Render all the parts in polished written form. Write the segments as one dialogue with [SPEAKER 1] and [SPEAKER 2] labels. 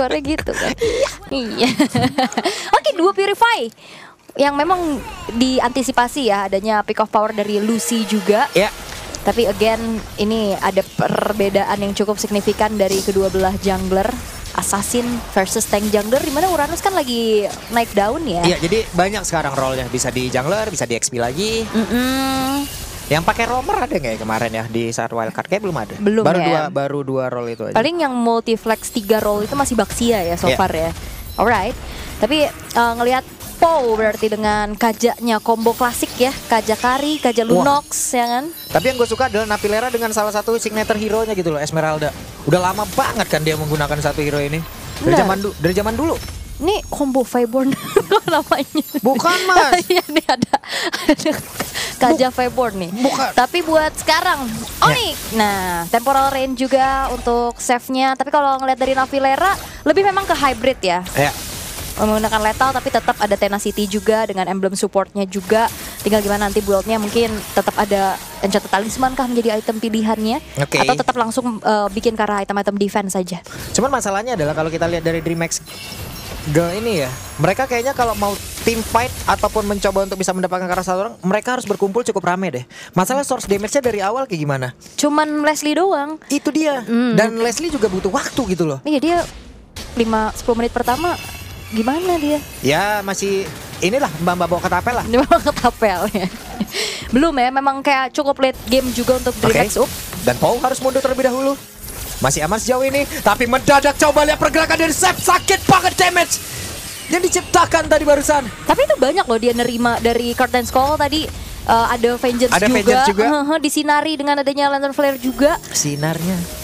[SPEAKER 1] suaranya gitu kan. Iya. Oke, dua Purify yang memang diantisipasi ya adanya pick of power dari Lucy juga.
[SPEAKER 2] Ya.
[SPEAKER 1] Tapi again ini ada perbedaan yang cukup signifikan dari kedua belah jungler. Assassin versus tank jungler, dimana Uranus kan lagi naik daun ya.
[SPEAKER 2] Iya, jadi banyak sekarang role-nya, bisa di jungler, bisa di XP lagi. Yang pakai roamer ada nggak ya kemarin ya di saat wildcard? Kayak belum ada.
[SPEAKER 1] Belum ya.
[SPEAKER 2] Baru dua role itu aja.
[SPEAKER 1] Paling yang multiflex 3 role itu masih Baxia ya so far ya. Alright. Tapi ngelihat Po berarti dengan kajaknya combo klasik ya, Kaja Kari, Kaja Lunox ya kan.
[SPEAKER 2] Tapi yang gue suka adalah Napilera dengan salah satu signature hero-nya gitu loh, Esmeralda. Udah lama banget kan dia menggunakan satu hero ini. Dari zaman dulu.
[SPEAKER 1] Ini combo Fireborn namanya.
[SPEAKER 2] Bukan mas.
[SPEAKER 1] Iya nih ada Kaja Fireborn nih.
[SPEAKER 2] Bukan.
[SPEAKER 1] Tapi buat sekarang Onyx. Nah, temporal range juga untuk save-nya. Tapi kalau ngeliat dari Napilera lebih memang ke hybrid ya.
[SPEAKER 2] Ya.
[SPEAKER 1] Menggunakan lethal tapi tetap ada tenacity juga dengan emblem supportnya juga. Tinggal gimana nanti build-nya, mungkin tetap ada Enchanted Talisman kah menjadi item pilihannya, atau tetap langsung bikin ke arah item-item defense saja.
[SPEAKER 2] Cuman masalahnya adalah kalau kita lihat dari DreamHack Girl ini ya, mereka kayaknya kalau mau team fight ataupun mencoba untuk bisa mendapatkan ke arah satu orang, mereka harus berkumpul cukup rame deh. Masalah source damage-nya dari awal kayak gimana?
[SPEAKER 1] Cuman Leslie doang.
[SPEAKER 2] Itu dia. Dan Leslie juga butuh waktu gitu loh.
[SPEAKER 1] Iya, dia 5-10 menit pertama gimana dia?
[SPEAKER 2] Ya masih inilah mbak-mbak bawa ketapel lah.
[SPEAKER 1] Dia bawa ketapel ya. Belum ya, memang kayak cukup late game juga untuk DreamHack up.
[SPEAKER 2] Dan Pau harus mundur terlebih dahulu. Masih aman sejauh ini, tapi mendadak coba lihat pergerakan dari Sep, sakit banget damage yang diciptakan tadi barusan.
[SPEAKER 1] Tapi itu banyak loh dia nerima dari Curtain Skull tadi. Ada Vengeance juga. Disinari dengan adanya Lantern Flare juga. Sinarin.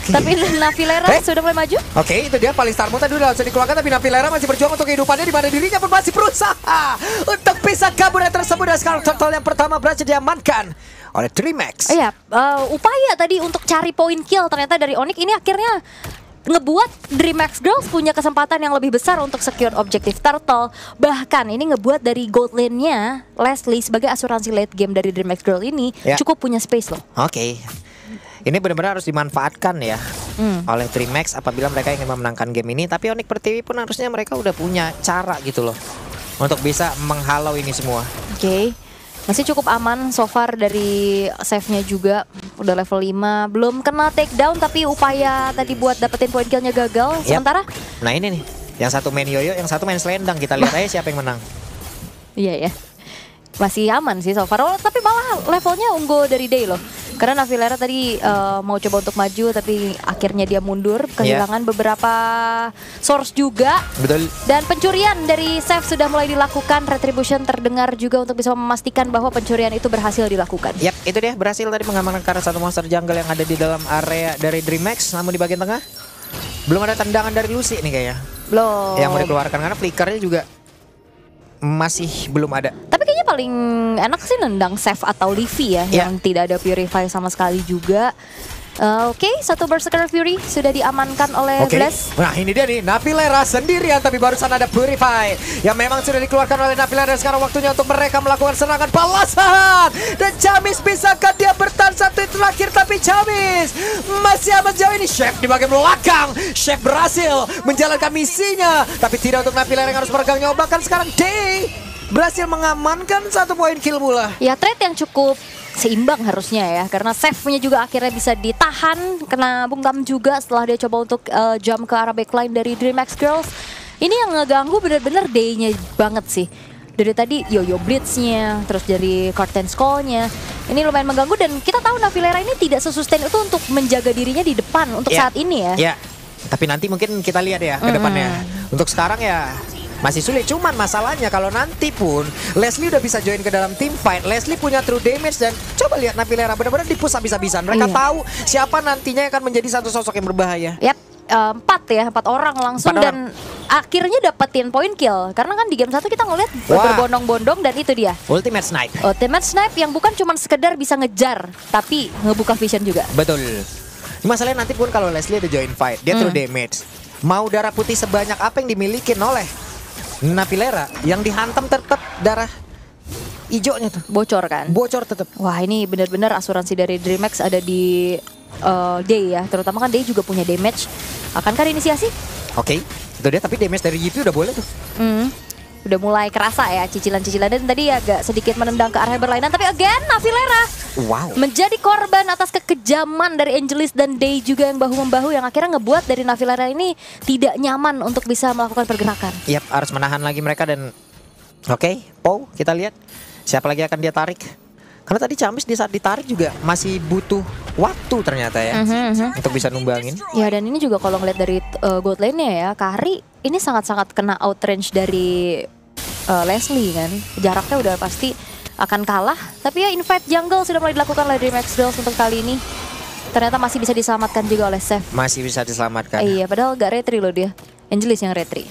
[SPEAKER 1] Tapi Napilera sudah mulai maju.
[SPEAKER 2] Oke, itu dia paling Star Moon tadi udah langsung dikeluarkan, tapi Napilera masih berjuang untuk kehidupannya, di mana dirinya pun masih berusaha untuk bisa kabur dari tersebut. Dan sekarang turtle yang pertama berhasil diamankan oleh DreamHack.
[SPEAKER 1] Iya, upaya tadi untuk cari point kill ternyata dari Onyx ini akhirnya ngebuat DreamHack Girls punya kesempatan yang lebih besar untuk secure objektif turtle. Bahkan ini ngebuat dari gold lane-nya Leslie sebagai asuransi late game dari DreamHack Girls ini cukup punya space loh.
[SPEAKER 2] Oke. Ini benar-benar harus dimanfaatkan ya oleh DreamHack apabila mereka ingin memenangkan game ini. Tapi Onyx Pertiwi pun harusnya mereka udah punya cara gitu loh untuk bisa menghalau ini semua.
[SPEAKER 1] Oke. Masih cukup aman so far dari save-nya juga. Udah level 5. Belum kena takedown tapi upaya tadi buat dapetin point kill-nya gagal. Sementara
[SPEAKER 2] nah ini nih, yang satu main yoyo, yang satu main selendang. Kita lihat aja siapa yang menang.
[SPEAKER 1] Iya ya. Masih aman sih so far. Tapi malah levelnya unggul dari Day loh. Karena Napilera tadi mau coba untuk maju tapi akhirnya dia mundur, kehilangan beberapa source juga.
[SPEAKER 2] Betul.
[SPEAKER 1] Dan pencurian dari Seth sudah mulai dilakukan, retribution terdengar juga untuk bisa memastikan bahwa pencurian itu berhasil dilakukan.
[SPEAKER 2] Yap, itu dia berhasil tadi mengamankan karena satu monster jungle yang ada di dalam area dari DreamHack. Namun di bagian tengah belum ada tendangan dari Lucy nih kayaknya.
[SPEAKER 1] Belum.
[SPEAKER 2] Yang mau dikeluarkan karena flickernya juga masih belum ada.
[SPEAKER 1] Tapi kayaknya paling enak sih nendang Seth atau Livy ya, yang tidak ada Purify sama sekali juga. Oke, satu Berserker Fury sudah diamankan oleh Bless.
[SPEAKER 2] Nah ini dia nih, Napilera sendirian tapi barusan ada Purify yang memang sudah dikeluarkan oleh Napilera. Sekarang waktunya untuk mereka melakukan serangan balasan. Dan Jamis bisakah dia bertahan satu terakhir, tapi Jamis masih aman sejauh ini. Chef di bagian belakang, Chef berhasil menjalankan misinya, tapi tidak untuk Napilera yang harus meregang nyawa. Bahkan sekarang Day berhasil mengamankan satu poin kill pula.
[SPEAKER 1] Ya, trade yang cukup seimbang harusnya ya, karena save-nya juga akhirnya bisa ditahan, kena bungkam juga setelah dia coba untuk jump ke arah backline dari DreamHack Girls. Ini yang ngeganggu bener-bener Day-nya banget sih. Dari tadi Yoyo Blitz-nya, terus dari Curtain Skull-nya, ini lumayan mengganggu. Dan kita tahu Napilera ini tidak sesustain itu untuk menjaga dirinya di depan untuk saat ini ya.
[SPEAKER 2] Tapi nanti mungkin kita lihat ya ke depannya. Untuk sekarang ya masih sulit, cuman masalahnya kalau nanti pun Leslie udah bisa join ke dalam team fight, Leslie punya true damage. Dan coba lihat Napilera benar-benar dipush habis-habisan. Mereka tahu siapa nantinya yang akan menjadi satu sosok yang berbahaya.
[SPEAKER 1] Yap, 4 orang langsung. Dan akhirnya dapetin point kill. Karena kan di game 1 kita ngeliat berbondong-bondong, dan itu dia
[SPEAKER 2] Ultimate Snipe.
[SPEAKER 1] Ultimate Snipe yang bukan cuma sekedar bisa ngejar, tapi ngebuka vision juga.
[SPEAKER 2] Betul. Masalahnya nanti pun kalau Leslie ada join fight, dia true damage. Mau darah putih sebanyak apa yang dimiliki oleh Napilera, yang dihantam tetap darah hijaunya tuh
[SPEAKER 1] bocor kan?
[SPEAKER 2] Bocor tetap.
[SPEAKER 1] Wah, ini benar-benar asuransi dari DreamHack ada di Day ya. Terutama kan Day juga punya damage. Akankah inisiasi?
[SPEAKER 2] Oke, itu dia, tapi damage dari Yipi udah boleh tuh.
[SPEAKER 1] Udah mulai kerasa ya cicilan-cicilan, dan tadi agak sedikit menendang ke arah berlainan, tapi again Nafilera menjadi korban atas kekejaman dari Angelis dan Day juga yang bahu-membahu, yang akhirnya ngebuat dari Nafilera ini tidak nyaman untuk bisa melakukan pergerakan.
[SPEAKER 2] Yap, harus menahan lagi mereka. Dan oke, Pow, kita lihat siapa lagi akan dia tarik. Karena tadi Camis di saat ditarik juga masih butuh waktu ternyata ya untuk bisa numbangin.
[SPEAKER 1] Ya, dan ini juga kalau ngeliat dari gold lane-nya ya, Kari ini sangat-sangat kena outrange dari Leslie kan. Jaraknya udah pasti akan kalah. Tapi ya invite jungle sudah mulai dilakukan oleh DreamHack Girls untuk kali ini. Ternyata masih bisa diselamatkan juga oleh Seth.
[SPEAKER 2] Masih bisa diselamatkan.
[SPEAKER 1] Iya, padahal gak retry loh dia. Angelis yang retry.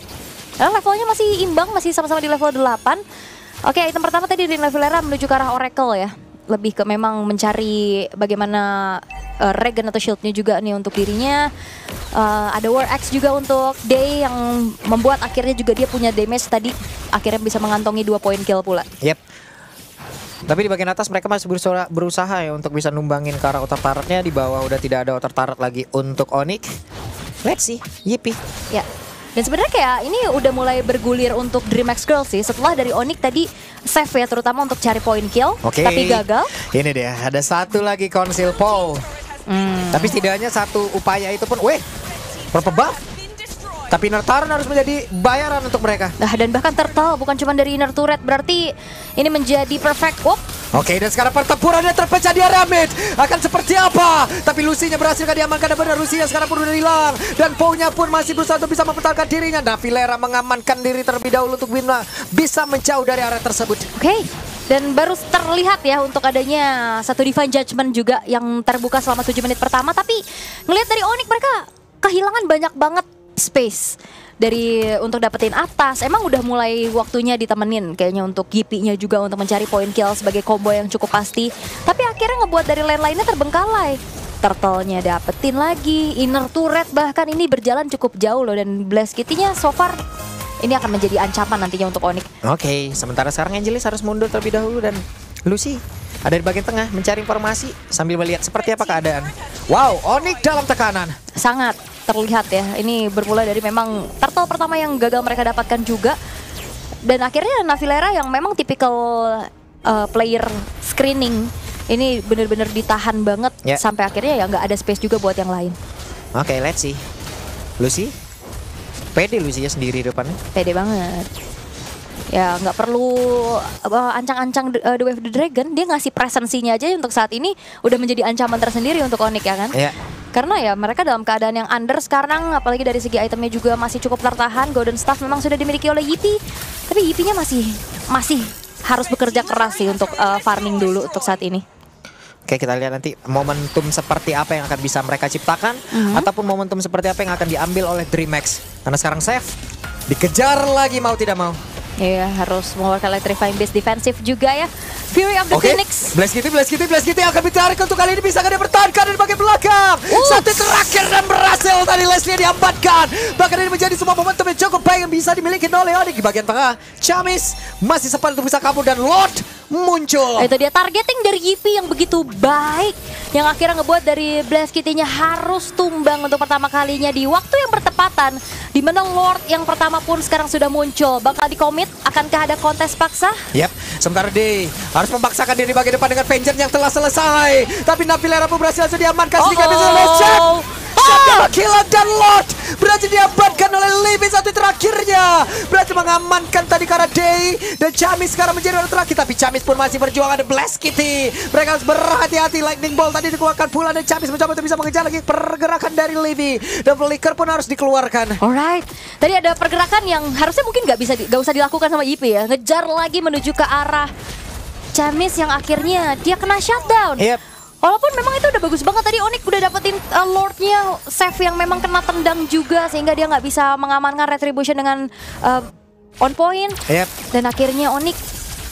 [SPEAKER 1] Karena levelnya masih imbang, masih sama-sama di level 8. Oke, item pertama tadi dari Nafilera menuju ke arah Oracle ya. Lebih ke memang mencari bagaimana regen atau shieldnya juga nih untuk dirinya. Ada War Axe juga untuk Day yang membuat akhirnya juga dia punya damage tadi. Akhirnya bisa mengantongi 2 poin kill pula.
[SPEAKER 2] Yep. Tapi di bagian atas mereka masih berusaha ya untuk bisa numbangin ke arah outer turretnya. Di bawah udah tidak ada outer turret lagi untuk Onyx. Let's see, Yipi.
[SPEAKER 1] Ya. Dan sebenarnya kayak ini udah mulai bergulir untuk DreamHack Girls sih. Setelah dari Onyx tadi save ya, terutama untuk cari point kill. Tapi gagal.
[SPEAKER 2] Ini dia, ada satu lagi Conceal Pow. Tapi setidaknya satu upaya itu pun, berapa buff? Tapi inner turret harus menjadi bayaran untuk mereka.
[SPEAKER 1] Nah, dan bahkan turtle bukan cuma dari inner turret, berarti ini menjadi perfect.
[SPEAKER 2] Oke, dan sekarang pertempurannya terpecah di area mid. Akan seperti apa? Tapi Lucy-nya berhasil diamankan, dan benar Lucy-nya sekarang pun udah hilang. Dan Pow-nya pun masih berusaha untuk bisa mempertahankan dirinya. Nafilera mengamankan diri terlebih dahulu untuk bisa menjauh dari area tersebut.
[SPEAKER 1] Oke. Dan baru terlihat ya untuk adanya satu Divine Judgment juga yang terbuka selama 7 menit pertama. Tapi ngelihat dari Onyx mereka kehilangan banyak banget space dari untuk dapetin atas. Emang udah mulai waktunya ditemenin kayaknya untuk Yipi-nya juga untuk mencari point kill sebagai combo yang cukup pasti. Tapi akhirnya ngebuat dari lane lainnya terbengkalai. Turtle-nya dapetin lagi, inner turret bahkan ini berjalan cukup jauh loh. Dan Blast Kitty-nya so far ini akan menjadi ancaman nantinya untuk Onyx.
[SPEAKER 2] Oke, sementara sekarang Angelis harus mundur terlebih dahulu dan Lucy ada di bagian tengah mencari informasi sambil melihat seperti apa keadaan. Wow, Onyx dalam tekanan.
[SPEAKER 1] Sangat terlihat ya. Ini bermula dari memang turtle pertama yang gagal mereka dapatkan juga. Dan akhirnya Nafilera yang memang tipikal player screening ini benar-benar ditahan banget sampai akhirnya ya nggak ada space juga buat yang lain.
[SPEAKER 2] Oke, let's see. Lucy, pede Lucy-nya sendiri depannya.
[SPEAKER 1] Pede banget. Ya nggak perlu ancang-ancang The Wave of the Dragon, dia ngasih presensinya aja untuk saat ini udah menjadi ancaman tersendiri untuk Onyx ya kan. Karena ya mereka dalam keadaan yang under sekarang, apalagi dari segi itemnya juga masih cukup tertahan. Golden Staff memang sudah dimiliki oleh Yipi, tapi Yipi-nya masih harus bekerja keras sih untuk farming dulu untuk saat ini.
[SPEAKER 2] Oke, kita lihat nanti momentum seperti apa yang akan bisa mereka ciptakan ataupun momentum seperti apa yang akan diambil oleh DreamHack. Karena sekarang Seth dikejar lagi mau tidak mau.
[SPEAKER 1] Iya, harus mengeluarkan electrifying base defensif juga ya. Fury of the Phoenix.
[SPEAKER 2] Blast Kitty akan ditarik untuk kali ini, bisa dia bertahankan dari bagian belakang. Satu terakhir dan berhasil tadi Leslie diamankan. Bahkan ini menjadi semua momentum yang cukup baik yang bisa dimiliki oleh Onyx. Di bagian tengah, Camis masih sempat untuk bisa kabur dan Lord muncul.
[SPEAKER 1] Itu dia targeting dari Yipi yang begitu baik, yang akhirnya ngebuat dari Blast Kitty-nya harus tumbang untuk pertama kalinya di waktu yang bertepatan, di mana Lord yang pertama pun sekarang sudah muncul. Bakal dikomit, akankah ada kontes paksa?
[SPEAKER 2] Yap, sementara Day harus memaksakan diri bagian depan dengan Vengeance yang telah selesai. Tapi Nafilera pun berhasil diamankan sedikit kill dan Lord berhasil diamankan oleh Livy satu terakhirnya. Berhasil mengamankan tadi karena Day dan Camis sekarang menjadi orang terakhir. Tapi Camis pun masih berjuang, ada Blast Kitty. Mereka harus berhati-hati, Lightning Bolt tadi dikeluarkan pula dan Camis mencoba untuk bisa mengejar lagi pergerakan dari Livy. Dan Flicker pun harus dikeluarkan.
[SPEAKER 1] Alright, tadi ada pergerakan yang harusnya mungkin gak usah dilakukan sama Yipi ya. Ngejar lagi menuju ke arah Camis yang akhirnya dia kena shutdown. Walaupun memang itu udah bagus banget tadi Onyx udah dapetin Lord-nya, save yang memang kena tendang juga sehingga dia nggak bisa mengamankan Retribution dengan on point. Dan akhirnya Onyx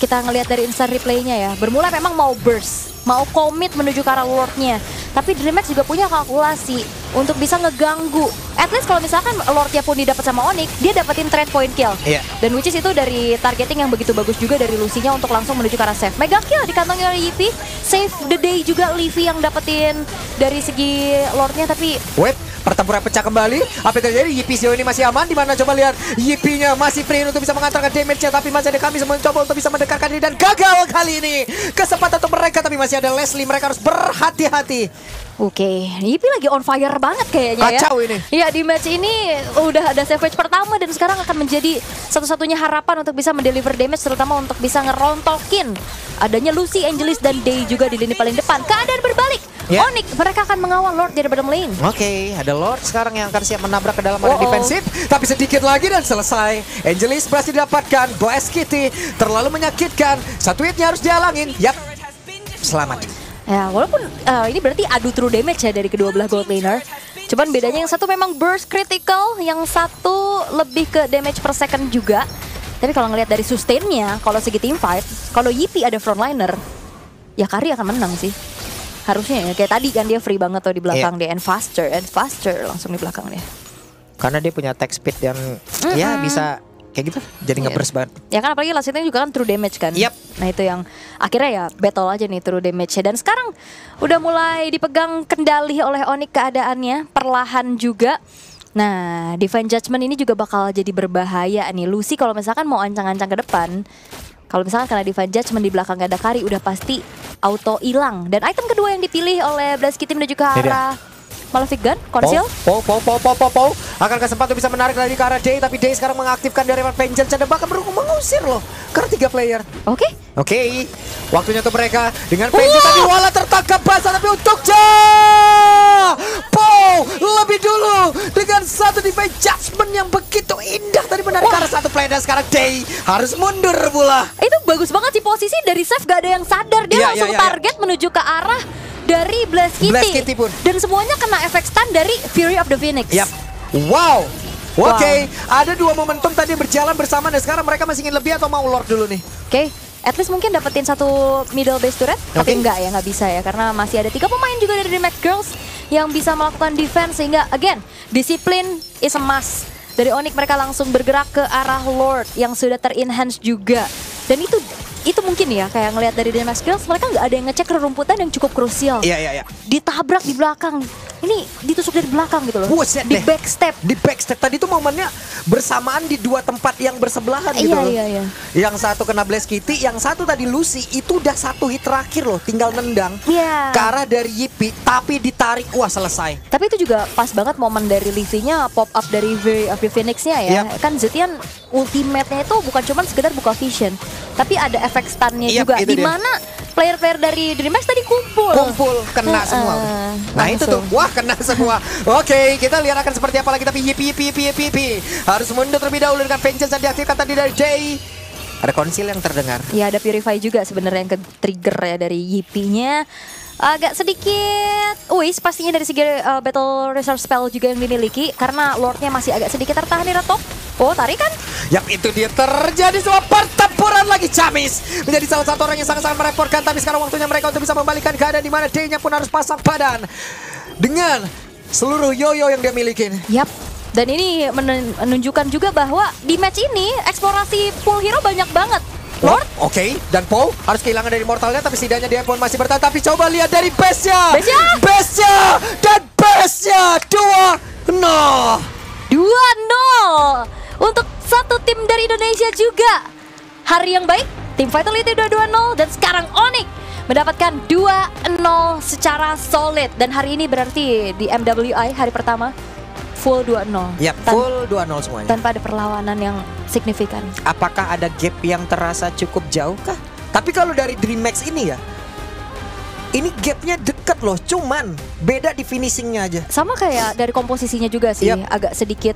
[SPEAKER 1] kita ngelihat dari instant replay-nya ya, bermula memang mau burst, mau commit menuju ke arah Lord-nya. Tapi DreamHack juga punya kalkulasi untuk bisa ngeganggu. At least kalau misalkan Lord-nya pun didapat sama Onyx, dia dapetin trade point kill. Dan which is itu dari targeting yang begitu bagus juga dari Lucy-nya untuk langsung menuju ke arah save. Mega kill dikantongi oleh Yipi. Save the day juga Livy yang dapetin dari segi Lord-nya, tapi
[SPEAKER 2] Pertempuran pecah kembali. Apa yang terjadi? Yipi sejauh ini masih aman. Dimana coba lihat Yipinya masih free untuk bisa mengantarkan damage-nya. Tapi masih ada kami mencoba untuk bisa mendekatkan diri. Dan gagal kali ini. Kesempatan untuk mereka. Tapi masih ada Leslie. Mereka harus berhati-hati.
[SPEAKER 1] Oke, Yipi lagi on fire banget kayaknya ya.
[SPEAKER 2] Kacau ini.
[SPEAKER 1] Iya, di match ini udah ada savage pertama dan sekarang akan menjadi satu-satunya harapan untuk bisa mendeliver damage, terutama untuk bisa ngerontokin adanya Lucy, Angelis, dan Day juga di lini paling depan. Keadaan berbalik.
[SPEAKER 2] Yeah.
[SPEAKER 1] Onyx, mereka akan mengawal Lord dari bottom lane.
[SPEAKER 2] Oke, ada Lord sekarang yang akan siap menabrak ke dalam area defensif. Tapi sedikit lagi dan selesai. Angelis berhasil didapatkan. Boaz Kitty terlalu menyakitkan. Satu hitnya harus dihalangin. Yap, selamat.
[SPEAKER 1] Ya, walaupun ini berarti adu true damage ya dari kedua belah gold laner. Cuman bedanya yang satu memang burst critical, yang satu lebih ke damage per second juga. Tapi kalau ngelihat dari sustainnya, kalau segi team fight, kalau Yipi ada frontliner, ya Kari akan menang sih. Harusnya ya, kayak tadi kan dia free banget tuh di belakang dia, and faster langsung di belakang dia.
[SPEAKER 2] Karena dia punya attack speed yang ya bisa kayak gitu, jadi nge-burst banget.
[SPEAKER 1] Ya kan apalagi last hitnya juga kan true damage kan.
[SPEAKER 2] Yep.
[SPEAKER 1] Nah itu yang akhirnya ya battle aja nih true damage-nya. Dan sekarang udah mulai dipegang kendali oleh Onyx keadaannya, perlahan juga. Nah, Divine Judgment ini juga bakal jadi berbahaya nih. Lucy kalau misalkan mau ancang-ancang ke depan, kalau misalkan karena Divine Judgment di belakang gak ada Kari, udah pasti auto hilang. Dan item kedua yang dipilih oleh Blaski Team dan juga arah Malefic Gun, Conceal.
[SPEAKER 2] Pou. Akankah sempat untuk bisa menarik lagi ke arah Day, tapi Day sekarang mengaktifkan dari Vengeance dan bahkan mengusir loh. Karena 3 player.
[SPEAKER 1] Oke.
[SPEAKER 2] Waktunya untuk mereka dengan Vengeance tadi Wala tertangkap basah, tapi untuk Pou lebih dulu dengan satu Divine Judgment yang begitu indah tadi menarik ke arah satu player, dan sekarang Day harus mundur pula.
[SPEAKER 1] Itu bagus banget sih posisi dari Seth, gak ada yang sadar. Dia langsung target menuju ke arah dari Blaze Kitty
[SPEAKER 2] pun.
[SPEAKER 1] Dan semuanya kena efek stun dari Fury of the Phoenix.
[SPEAKER 2] Yap. Wow. Oke, ada dua momentum tadi berjalan bersama dan sekarang mereka masih ingin lebih atau mau Lord dulu nih?
[SPEAKER 1] Oke, at least mungkin dapetin satu middle base turret, tapi enggak ya, nggak bisa ya, karena masih ada 3 pemain juga dari DreamHack Girls yang bisa melakukan defense, sehingga again, disiplin is a must. Dari Onyx mereka langsung bergerak ke arah Lord yang sudah ter-enhance juga. Dan itu mungkin ya, kayak ngelihat dari DreamHack Girls, mereka nggak ada yang ngecek rerumputan yang cukup krusial.
[SPEAKER 2] Iya.
[SPEAKER 1] Ditabrak di belakang. Ini ditusuk dari belakang gitu loh. Di backstep.
[SPEAKER 2] Di backstep tadi tuh momennya bersamaan di 2 tempat yang bersebelahan gitu loh.
[SPEAKER 1] Iya.
[SPEAKER 2] Yang satu kena Blaze Kitty, yang satu tadi Lucy, itu udah 1 hit terakhir loh, tinggal nendang ke arah dari Yipi, tapi ditarik, wah selesai.
[SPEAKER 1] Tapi itu juga pas banget momen dari Livy-nya pop up dari Fury of the Phoenix-nya ya. Kan Zetian ultimate-nya itu bukan cuma sekedar buka vision, tapi ada efek stun-nya juga, dimana player-player dari DreamHack tadi kumpul kena semua.
[SPEAKER 2] Nah itu tuh, wah kena semua. Oke, kita lihat akan seperti apa lagi, tapi Yipi harus mundur terlebih dahulu dengan Vengeance yang diaktifkan tadi dari Day. Ada Conceal yang terdengar.
[SPEAKER 1] Ya, ada Purify juga sebenarnya yang ke-trigger ya dari Yipi-nya. Agak sedikit pastinya dari segi Battle Reserve Spell juga yang dimiliki, karena Lordnya masih agak sedikit tertahan di top. Tarikan.
[SPEAKER 2] Yap, itu dia terjadi sebuah pertempuran lagi. Jamis menjadi salah satu orang yang sangat-sangat merepotkan, tapi sekarang waktunya mereka untuk bisa membalikan keadaan, di mana Day-nya pun harus pasang badan dengan seluruh yoyo yang dia miliki.
[SPEAKER 1] Yap. Dan ini menunjukkan juga bahwa di match ini eksplorasi full hero banyak banget. Lord?
[SPEAKER 2] Oke, dan Pou harus kehilangan dari mortalnya, tapi setidaknya dia pun masih bertahan. Tapi coba lihat dari base-nya. Dan base-nya 2-0
[SPEAKER 1] untuk satu tim dari Indonesia juga. Hari yang baik, tim Vitality 2-0, dan sekarang Onyx mendapatkan 2-0 secara solid. Dan hari ini berarti di MWI hari pertama full 2-0.
[SPEAKER 2] Yap, full 2-0 semuanya.
[SPEAKER 1] Tanpa ada perlawanan yang signifikan.
[SPEAKER 2] Apakah ada gap yang terasa cukup jauh kah? Tapi kalau dari DreamHack ini ya, ini gapnya deket loh, cuman beda di finishingnya aja.
[SPEAKER 1] Sama kayak dari komposisinya juga sih, agak sedikit